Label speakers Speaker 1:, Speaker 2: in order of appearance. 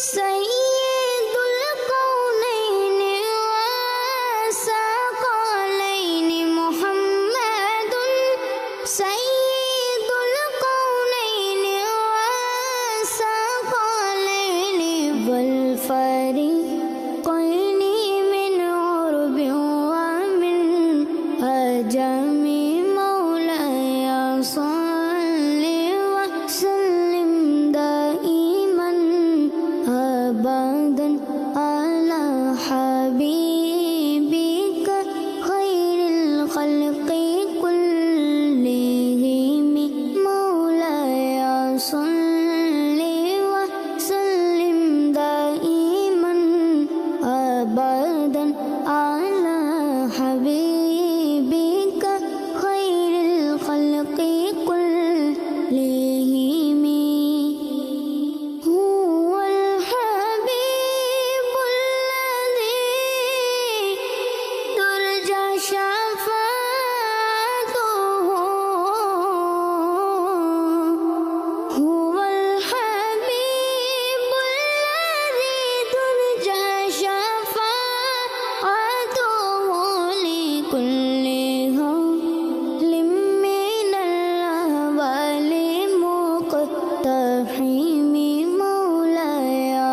Speaker 1: सय्यदुल कौनैन व सकलैन मुहम्मदुन सय्यदुल कौनैन व सकलैन वल फरीक़ैन मिन उर्बिन व मिन अजमी मौलाया सल्लि व सल्लिम दाइमन अबदन अला हबीबिका खैरिल खल्क़ि कुल्लिहिम मौलाया सल्लि व सल्लिम दाइमन अबदन अला हबीबिका खैरिल खल्क़ि कुल्लिहिम हुवल हबीबुल्लज़ी तुरजा शफ़ाअतुहु हुवल हबीबुल्लज़ी तुरजा शफ़ाअतुहु लिकुल्ली हौलिम मिनल अहवालि मुक़्तहिम मौलाया